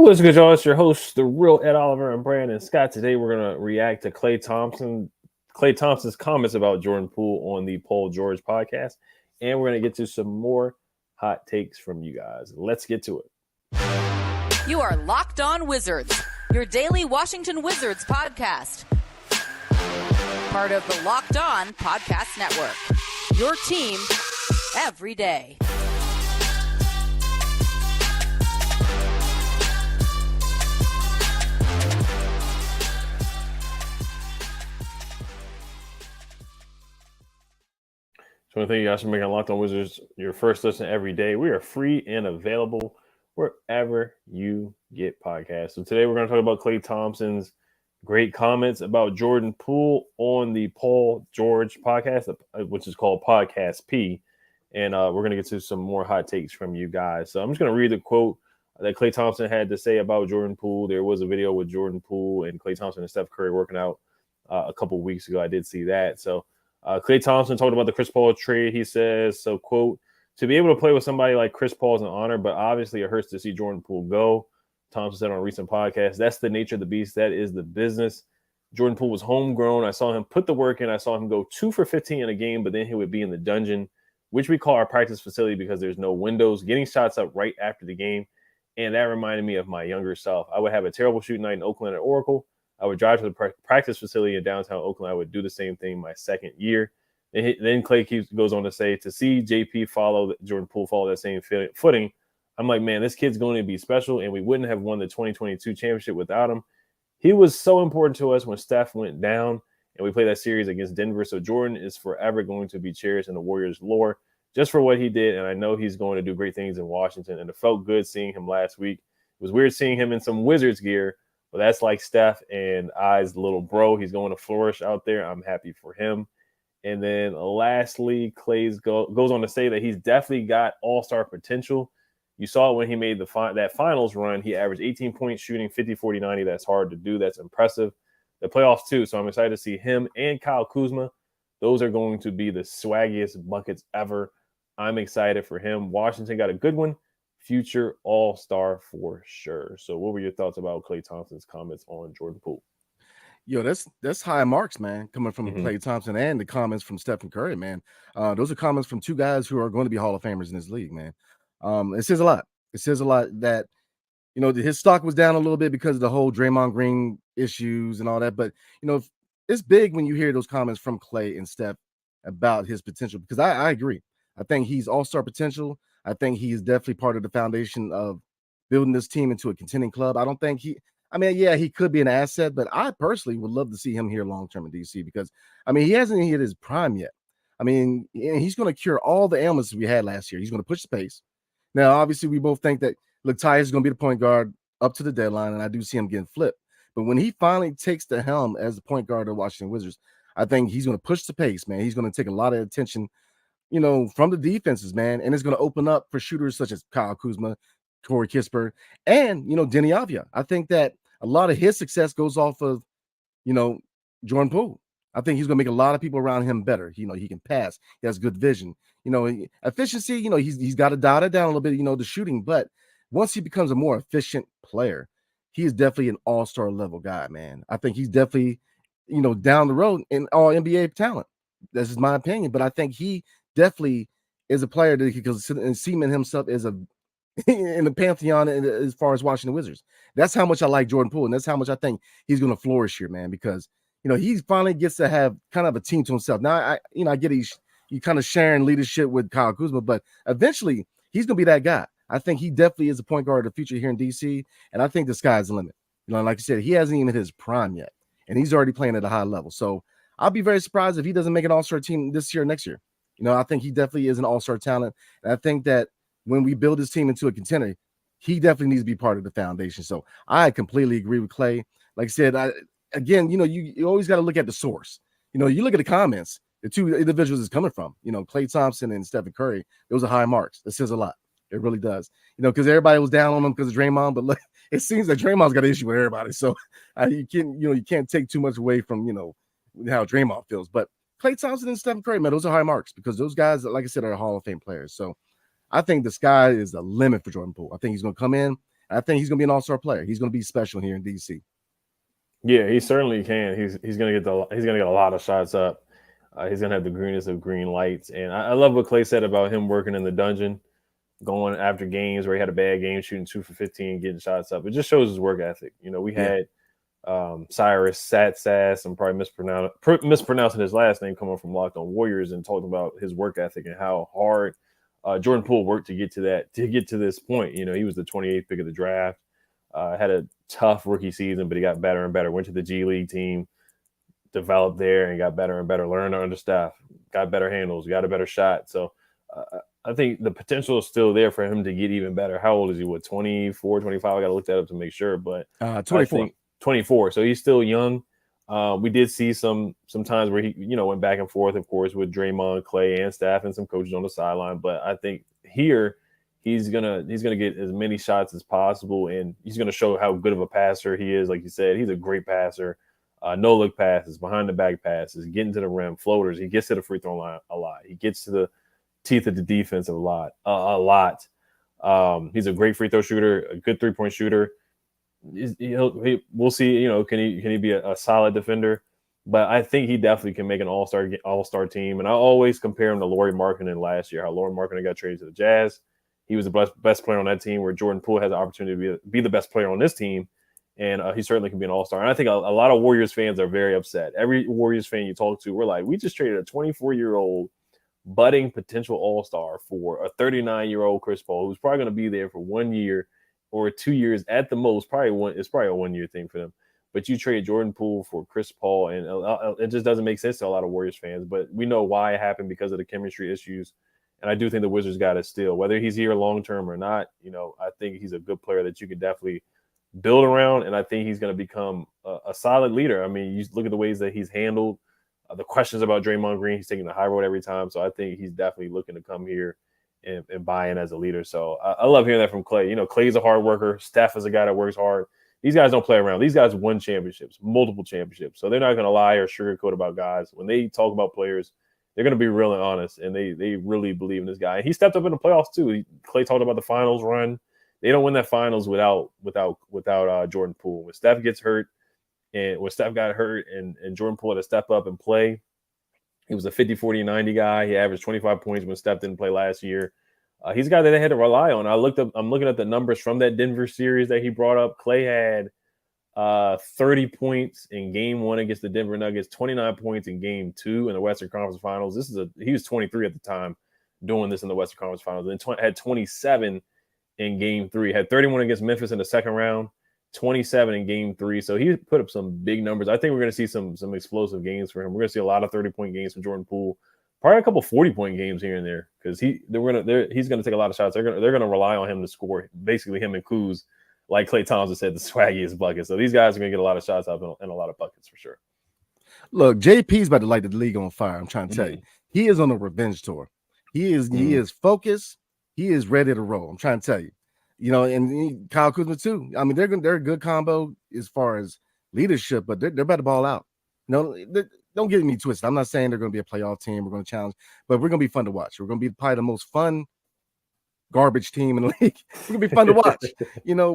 What's good, y'all? It's your host, the real Ed Oliver and Brandon Scott. Today, we're gonna react to Klay Thompson's comments about Jordan Poole on the Paul George podcast, and we're gonna get to some more hot takes from you guys. Let's get to it. You are Locked On Wizards, your daily Washington Wizards podcast. Part of the Locked On Podcast Network. Your team every day. So I want to thank you guys for making Locked On Wizards your first listen every day. We are free and available wherever you get podcasts. So today we're going to talk about Klay Thompson's great comments about Jordan Poole on the Paul George podcast, which is called Podcast P. And we're going to get to some more hot takes from you guys. So I'm just going to read the quote that Klay Thompson had to say about Jordan Poole. There was a video with Jordan Poole and Klay Thompson and Steph Curry working out a couple weeks ago. I did see that. So Klay Thompson talked about the Chris Paul trade. He says, so, quote, to be able to play with somebody like Chris Paul is an honor, but obviously it hurts to see Jordan Poole go. Thompson said on a recent podcast, that's the nature of the beast. That is the business. Jordan Poole was homegrown. I saw him put the work in. I saw him go 2 for 15 in a game, but then he would be in the dungeon, which we call our practice facility because there's no windows, getting shots up right after the game. And that reminded me of my younger self. I would have a terrible shooting night in Oakland at Oracle. I would drive to the practice facility in downtown Oakland. I would do the same thing my second year. And then Klay goes on to say, to see JP Jordan Poole follow that same footing, I'm like, man, this kid's going to be special, and we wouldn't have won the 2022 championship without him. He was so important to us when Steph went down, and we played that series against Denver. So Jordan is forever going to be cherished in the Warriors' lore just for what he did, and I know he's going to do great things in Washington, and it felt good seeing him last week. It was weird seeing him in some Wizards gear, but that's like Steph and I's little bro. He's going to flourish out there. I'm happy for him. And then lastly, Klay goes on to say that he's definitely got all-star potential. You saw it when he made that finals run. He averaged 18 points shooting 50, 40, 90. That's hard to do. That's impressive. The playoffs too. So I'm excited to see him and Kyle Kuzma. Those are going to be the swaggiest buckets ever. I'm excited for him. Washington got a good one. Future all-star for sure. So what were your thoughts about Klay Thompson's comments on Jordan Poole? Yo, that's high marks, man, coming from Klay Thompson and the comments from Stephen Curry, man. Those are comments from two guys who are going to be Hall of Famers in this league, man. It says a lot. It says a lot that, you know, his stock was down a little bit because of the whole Draymond Green issues and all that. But, you know, it's big when you hear those comments from Klay and Steph about his potential, because I agree. I think he's all-star potential. I think he is definitely part of the foundation of building this team into a contending club. I don't think he could be an asset, but I personally would love to see him here long-term in DC because, I mean, he hasn't hit his prime yet. I mean, he's going to cure all the ailments we had last year. He's going to push the pace. Now, obviously, we both think that Tyus is going to be the point guard up to the deadline, and I do see him getting flipped. But when he finally takes the helm as the point guard of the Washington Wizards, I think he's going to push the pace, man. He's going to take a lot of attention, you know, from the defenses, man, and it's going to open up for shooters such as Kyle Kuzma, Corey Kispert, and, you know, Denny Avdia. I think that a lot of his success goes off of, you know, Jordan Poole. I think he's going to make a lot of people around him better. You know, he can pass. He has good vision. You know, efficiency, you know, he's got to dial it down a little bit, you know, the shooting. But once he becomes a more efficient player, he is definitely an all-star level guy, man. I think he's definitely, you know, down the road in all NBA talent. That's just my opinion. But I think he definitely is a player that he can cement himself as a in the pantheon as far as Washington Wizards. That's how much I like Jordan Poole, and that's how much I think he's going to flourish here, man, because, you know, he finally gets to have kind of a team to himself. Now, I get he's kind of sharing leadership with Kyle Kuzma, but eventually he's going to be that guy. I think he definitely is a point guard of the future here in DC, and I think the sky's the limit. You know, like you said, he hasn't even hit his prime yet, and he's already playing at a high level. So I'll be very surprised if he doesn't make an all-star team this year or next year. You know, I think he definitely is an all-star talent, and I think that when we build his team into a contender, he definitely needs to be part of the foundation. So I completely agree with Klay. Like I said, again, you know, you always got to look at the source. You know, you look at the comments, the two individuals is coming from, you know, Klay Thompson and Stephen Curry. Those are high marks. That says a lot. It really does. You know, because everybody was down on him because of Draymond, but look, it seems like Draymond's got an issue with everybody. So you can't take too much away from, you know, how Draymond feels. But Klay Thompson and Stephen Curry, man, those are high marks because those guys, like I said, are Hall of Fame players. So I think the sky is the limit for Jordan Poole. I think he's going to come in. I think he's going to be an all-star player. He's going to be special here in DC. Yeah, he certainly can. He's gonna get a lot of shots up. He's gonna have the greenest of green lights, and I love what Klay said about him working in the dungeon, going after games where he had a bad game, shooting 2 for 15, getting shots up. It just shows his work ethic. We had Cyrus Satsas, I'm probably mispronouncing his last name, coming from Locked On Warriors, and talking about his work ethic and how hard Jordan Poole worked to get to this point. He was the 28th pick of the draft. Had a tough rookie season, but he got better and better. Went to the G League team, developed there, and got better and better. Learned under staff, got better handles, got a better shot. So I think the potential is still there for him to get even better. How old is he? 24, 25? I got to look that up to make sure. But 24. 24. So he's still young. We did see some times where he, went back and forth, of course, with Draymond, Klay, and staff, and some coaches on the sideline. But I think here he's gonna get as many shots as possible, and he's gonna show how good of a passer he is. Like you said, he's a great passer. No look passes, behind the back passes, getting to the rim, floaters. He gets to the free throw line a lot. He gets to the teeth of the defense a lot. He's a great free throw shooter, a good 3-point shooter. We'll see. Can he be a solid defender? But I think he definitely can make an all-star team. And I always compare him to Lauri Markkanen last year. How Lauri Markkanen got traded to the Jazz. He was the best player on that team, where Jordan Poole has the opportunity to be the best player on this team. And he certainly can be an all-star. And I think a lot of Warriors fans are very upset. Every Warriors fan you talk to, we're like, we just traded a 24-year-old budding potential all-star for a 39-year-old Chris Paul, who's probably going to be there for 1 year or 2 years at the most. It's probably a 1 year thing for them. But you trade Jordan Poole for Chris Paul, and it just doesn't make sense to a lot of Warriors fans. But we know why it happened, because of the chemistry issues. And I do think the Wizards got it still. Whether he's here long-term or not, I think he's a good player that you could definitely build around. And I think he's going to become a solid leader. I mean, you look at the ways that he's handled the questions about Draymond Green. He's taking the high road every time. So I think he's definitely looking to come here and buy in as a leader. So I love hearing that from Klay. Klay's a hard worker. Steph is a guy that works hard. These guys don't play around. These guys won championships, multiple championships. So they're not going to lie or sugarcoat about guys. When they talk about players, they're going to be real and honest, and they really believe in this guy. And he stepped up in the playoffs too. Klay talked about the finals run. They don't win that finals without Jordan Poole. When Steph got hurt and Jordan Poole had to step up and play, he was a 50, 40, 90 guy. He averaged 25 points when Steph didn't play last year. He's a guy that they had to rely on. I'm looking at the numbers from that Denver series that he brought up. Klay had 30 points in game 1 against the Denver Nuggets, 29 points in game 2 in the Western Conference Finals. He was 23 at the time doing this in the Western Conference Finals, and had 27 in game 3. Had 31 against Memphis in the second round, 27 in game 3. So he put up some big numbers. I think we're going to see some explosive games for him. We're going to see a lot of 30-point games from Jordan Poole. Probably a couple 40-point games here and there, because he's going to take a lot of shots. They're going to rely on him to score. Basically, him and Kuz, like Klay Thompson said, the swaggiest bucket. So these guys are going to get a lot of shots up and a lot of buckets for sure. Look, JP's about to light the league on fire. I'm trying to tell you, he is on a revenge tour. He is focused. He is ready to roll. I'm trying to tell you, and Kyle Kuzma too. I mean, they're a good combo as far as leadership, but they're about to ball out. Don't get me twisted. I'm not saying they're going to be a playoff team. We're going to challenge, but we're going to be fun to watch. We're going to be probably the most fun garbage team in the league. It's going to be fun to watch,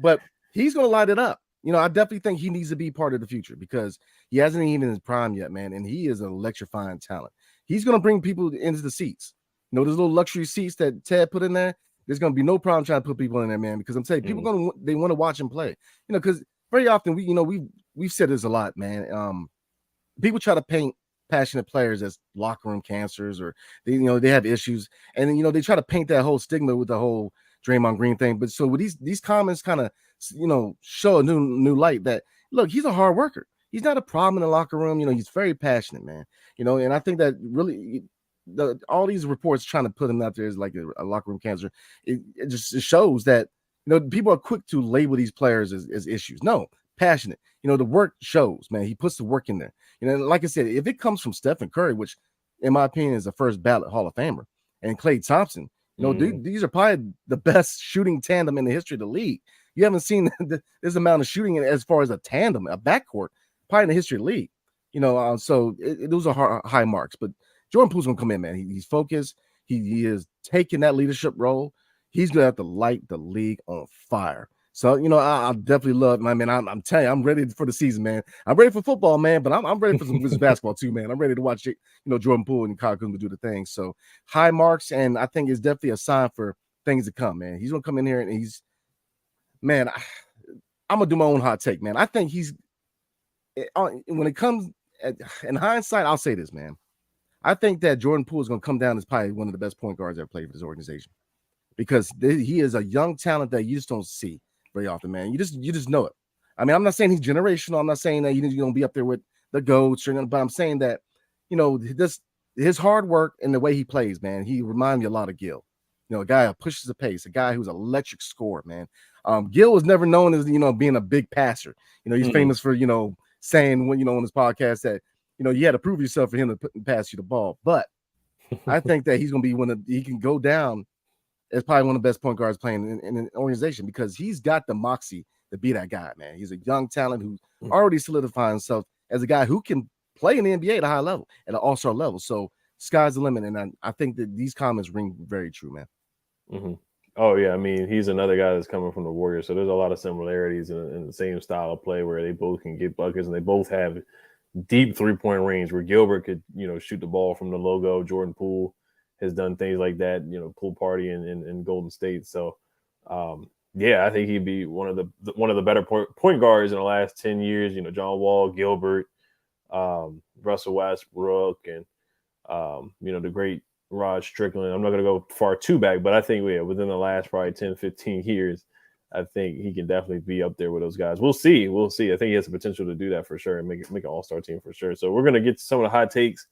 but he's going to light it up. I definitely think he needs to be part of the future, because he hasn't even in his prime yet, man. And he is an electrifying talent. He's going to bring people into the seats. Those little luxury seats that Ted put in there, there's going to be no problem trying to put people in there, man, because I'm telling you, people they want to watch him play, because very often we've said this a lot, man. People try to paint passionate players as locker room cancers, or they have issues, and they try to paint that whole stigma with the whole Draymond Green thing. But so with these comments kind of show a new light that, look, he's a hard worker. He's not a problem in the locker room. He's very passionate, man. And I think that really all these reports trying to put him out there as like a locker room cancer, it just shows that people are quick to label these players as issues. No, passionate. The work shows, man. He puts the work in there. Like I said, if it comes from Stephen Curry, which in my opinion is a first ballot Hall of Famer, and Klay Thompson, these are probably the best shooting tandem in the history of the league. You haven't seen this amount of shooting as far as a tandem, a backcourt, probably in the history of the league. So those are high marks. But Jordan Poole's gonna come in, man. He's focused. He is taking that leadership role. He's gonna have to light the league on fire. So, I definitely love, man. I'm telling you, I'm ready for the season, man. I'm ready for football, man, but I'm ready for some Wizards basketball too, man. I'm ready to watch it, Jordan Poole and Kyle Kuzma do the thing. So high marks, and I think it's definitely a sign for things to come, man. He's gonna come in here and man, I'm gonna do my own hot take, man. I think when it comes in hindsight, I'll say this, man. I think that Jordan Poole is gonna come down as probably one of the best point guards ever played for this organization, because he is a young talent that you just don't see very often, man. You just know it. I mean, I'm not saying he's generational. I'm not saying that you're gonna be up there with the GOATs, but I'm saying that, his hard work and the way he plays, man, he reminds me a lot of Gil. A guy who pushes the pace, a guy who's an electric scorer, man. Gil was never known as, being a big passer. He's famous for, saying when, on his podcast that, you had to prove yourself for him to pass you the ball. But I think that he's going to be he can go down as probably one of the best point guards playing in an organization, because he's got the moxie to be that guy, man. He's a young talent who's already solidified himself as a guy who can play in the NBA at a high level, at an all-star level. So sky's the limit. And I think that these comments ring very true, man. Mm-hmm. Oh, yeah. I mean, he's another guy that's coming from the Warriors. So there's a lot of similarities in the same style of play, where they both can get buckets and they both have deep three-point range, where Gilbert could, shoot the ball from the logo. Jordan Poole has done things like that, pool party in Golden State. So, yeah, I think he'd be one of the better point guards in the last 10 years. John Wall, Gilbert, Russell Westbrook, and the great Rod Strickland. I'm not going to go far too back, but I think within the last probably 10, 15 years, I think he can definitely be up there with those guys. We'll see. I think he has the potential to do that for sure and make an all-star team for sure. So we're going to get to some of the hot takes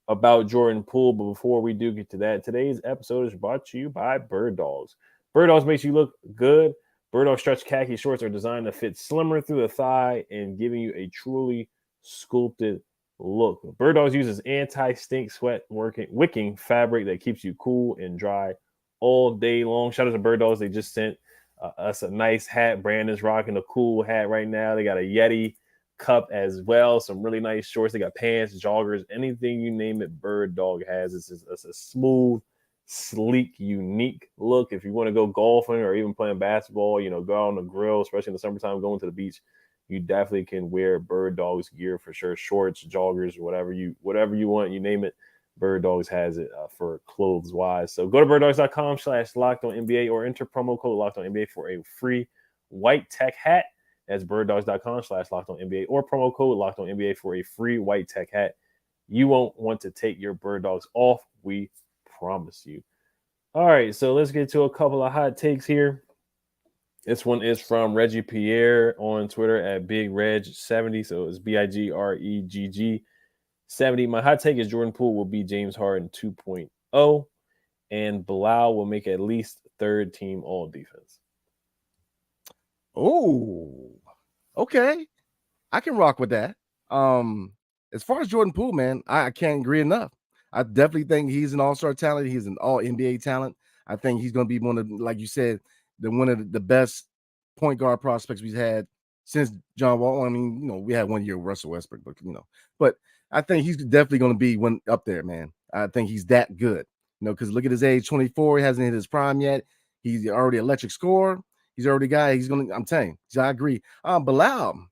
about Jordan Poole. But before we do get to that, today's episode is brought to you by Birddogs. Birddogs makes you look good. Birddogs stretch khaki shorts are designed to fit slimmer through the thigh and giving you a truly sculpted look. Birddogs uses anti-stink sweat wicking fabric that keeps you cool and dry all day long. Shout out to Birddogs. They just sent us a nice hat. Brandon's rocking a cool hat right now. They got a Yeti cup as well. Some really nice shorts. They got pants, joggers, anything you name it, Birddog has. It's a smooth, sleek, unique look. If you want to go golfing or even playing basketball, go out on the grill, especially in the summertime, going to the beach, you definitely can wear Birddogs gear for sure. Shorts, joggers, whatever you want, you name it. Birddogs has it for clothes wise. So go to birddogs.com/LockedOnNBA or enter promo code LockedOnNBA for a free white tech hat. That's birddogs.com/LockedOnNBA or promo code LockedOnNBA for a free white tech hat. You won't want to take your Birddogs off. We promise you. All right, so let's get to a couple of hot takes here. This one is from Reggie Pierre on Twitter at BigReg70. So it's BIGREGG70. My hot take is Jordan Poole will be James Harden 2.0, and Bilal will make at least third team all defense. Oh, okay. I can rock with that. As far as Jordan Poole, man, I can't agree enough. I definitely think he's an all-star talent. He's an all NBA talent. I think he's going to be one of, like you said, one of the best point guard prospects we've had since John Wall. I mean, we had 1 year with Russell Westbrook, but I think he's definitely going to be one up there, man. I think he's that good, because look at his age, 24. He hasn't hit his prime yet. He's already electric scorer. He's already a guy. He's going to, I'm telling you, so I agree. Bilal,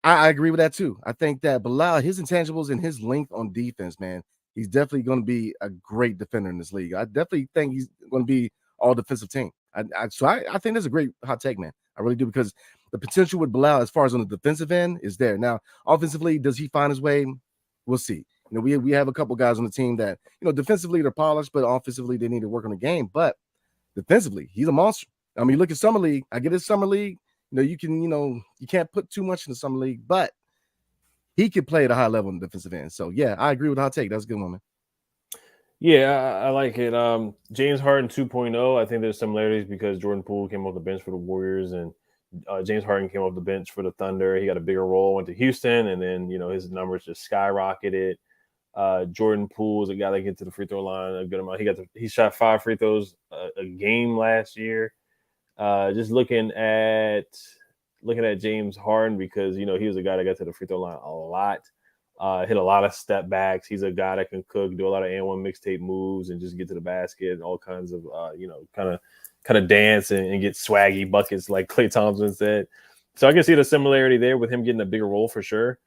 I agree with that too. I think that Bilal, his intangibles and his length on defense, man, he's definitely going to be a great defender in this league. I definitely think he's going to be all defensive team. I think that's a great hot take, man. I really do, because the potential with Bilal as far as on the defensive end is there. Now, offensively, does he find his way? We'll see. We have a couple guys on the team that, defensively they're polished, but offensively they need to work on the game. But defensively, he's a monster. I mean, look at Summer League. I get his Summer League. You can't put too much in the Summer League, but he could play at a high level in the defensive end. So, yeah, I agree with the hot take. That's a good one, man. Yeah, I like it. James Harden 2.0, I think there's similarities because Jordan Poole came off the bench for the Warriors, and James Harden came off the bench for the Thunder. He got a bigger role, went to Houston, and then, his numbers just skyrocketed. Jordan Poole is a guy that gets to the free throw line a good amount. He shot 5 free throws a game last year. Just looking at James Harden, because, he was a guy that got to the free throw line a lot. Hit a lot of step backs. He's a guy that can cook, do a lot of and one mixtape moves, and just get to the basket and all kinds of, kind of kind of dance and get swaggy buckets like Klay Thompson said. So I can see the similarity there with him getting a bigger role for sure.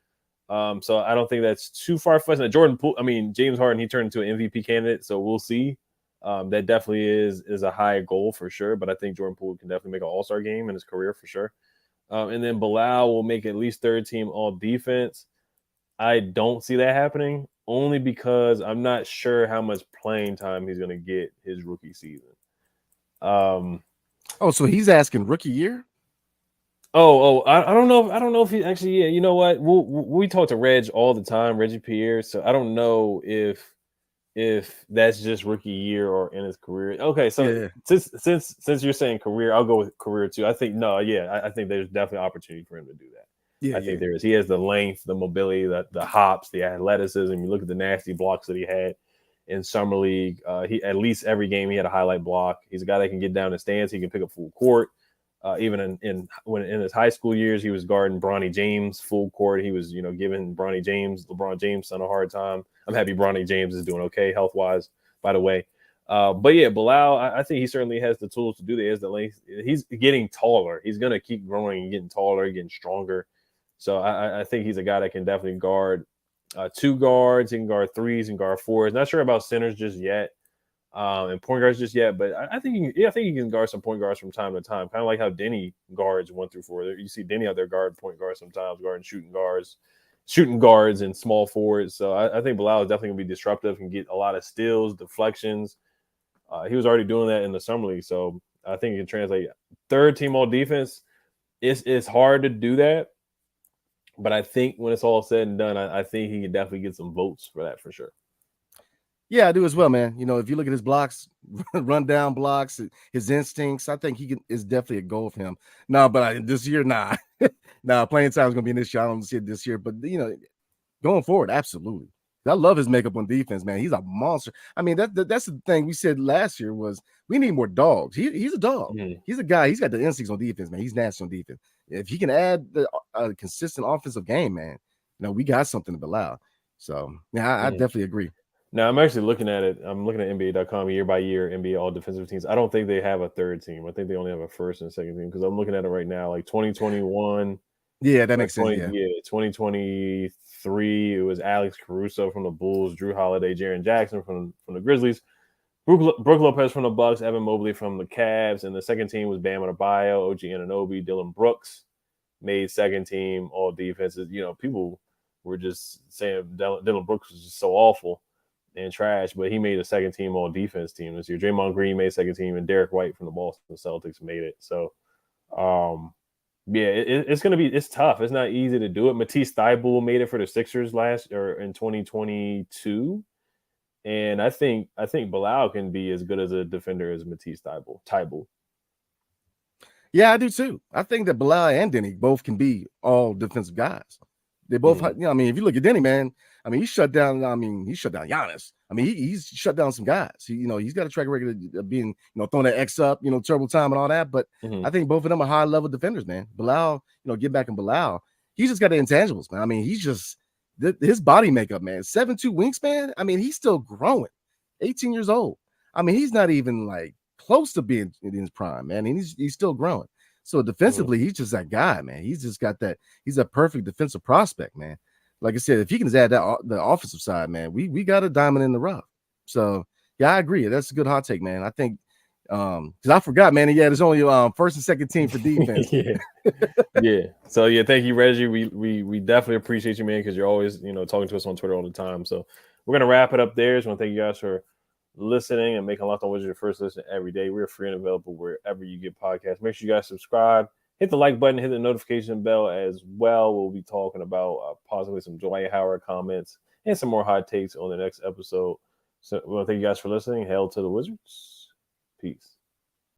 So I don't think that's too far-fetched. Now, Jordan Poole, I mean, James Harden, he turned into an MVP candidate, so we'll see. That definitely is a high goal for sure, but I think Jordan Poole can definitely make an all-star game in his career for sure. And then Bilal will make at least third team all defense. I don't see that happening only because I'm not sure how much playing time he's going to get his rookie season. So he's asking rookie year? I don't know if he actually, yeah, you know what? We talk to Reg all the time, Reggie Pierre. So I don't know if that's just rookie year or in his career. Okay, so since you're saying career, I'll go with career too. I think I think there's definitely opportunity for him to do that. I think there is. He has the length, the mobility, the hops, the athleticism. You look at the nasty blocks that he had in summer league. He at least every game he had a highlight block. He's a guy that can get down the stands. He can pick up full court. Even in his high school years, he was guarding Bronny James full court. He was giving LeBron James son a hard time. I'm happy Bronny James is doing okay health wise, by the way. But yeah, Bilal, I think he certainly has the tools to do that. He has the length. He's getting taller. He's gonna keep growing and getting taller, getting stronger. So I think he's a guy that can definitely guard two guards. He can guard threes and guard fours. Not sure about centers just yet, and point guards just yet. But I think he can guard some point guards from time to time. Kind of like how Denny guards 1 through 4. You see Denny out there guard point guards sometimes, guarding shooting guards and small forwards. So I think Bilal is definitely gonna be disruptive and get a lot of steals, deflections. He was already doing that in the summer league, so I think he can translate. Third team all defense. It's hard to do that. But I think when it's all said and done, I think he can definitely get some votes for that for sure. Yeah, I do as well, man. If you look at his blocks, run down blocks, his instincts, I think is definitely a goal for him. No, but this year, nah. Playing time is going to be in this year. I don't see it this year, but, going forward, absolutely. I love his makeup on defense, man. He's a monster. I mean, that's the thing we said last year was we need more dogs. He's a dog. Mm-hmm. He's a guy. He's got the instincts on defense, man. He's nasty on defense. If he can add the consistent offensive game, man, we got something to Bilal. So, yeah, I definitely agree. Now, I'm actually looking at it. I'm looking at NBA.com year by year, NBA all defensive teams. I don't think they have a third team. I think they only have a first and second team because I'm looking at it right now, like 2021. Yeah, that makes sense. 2023, it was Alex Caruso from the Bulls, Drew Holiday, Jaren Jackson from the Grizzlies, Brook Lopez from the Bucks, Evan Mobley from the Cavs, and the second team was Bam Adebayo, OG Anunoby, Dylan Brooks made second team all defenses. People were just saying Dylan Brooks was just so awful and trash, but he made a second team all defense team this year. Draymond Green made second team, and Derek White from the Boston Celtics made it. So, it's tough. It's not easy to do it. Matisse Thybulle made it for the Sixers in 2022, and I think Bilal can be as good as a defender as Matisse Thybulle. Yeah, I do too. I think that Bilal and Denny both can be all defensive guys. They both, if you look at Denny, man, he shut down Giannis. He's shut down some guys. He's got a track record of being, throwing that X up, turbo time and all that. But I think both of them are high level defenders, man. Bilal, get back in Bilal. He's just got the intangibles, man. He's just his body makeup, man. 7'2" wingspan. He's still growing. 18 years old. He's not even like close to being in his prime, man. And he's still growing. So defensively, he's just that guy, man. He's just got that. He's a perfect defensive prospect, man. Like I said, if he can add that the offensive side, man, we got a diamond in the rough. So yeah, I agree. That's a good hot take, man. I think because I forgot, man. Yeah, there's only first and second team for defense. yeah. So yeah, thank you, Reggie. We definitely appreciate you, man, because you're always talking to us on Twitter all the time. So we're gonna wrap it up there. Just want to thank you guys for listening and making Locked On Wizards your first listen every day. We're free and available wherever you get podcasts. Make sure you guys subscribe, hit the like button, hit the notification bell as well. We'll be talking about possibly some Dwight Howard comments and some more hot takes on the next episode. So we want to thank you guys for listening. Hail to the Wizards. Peace.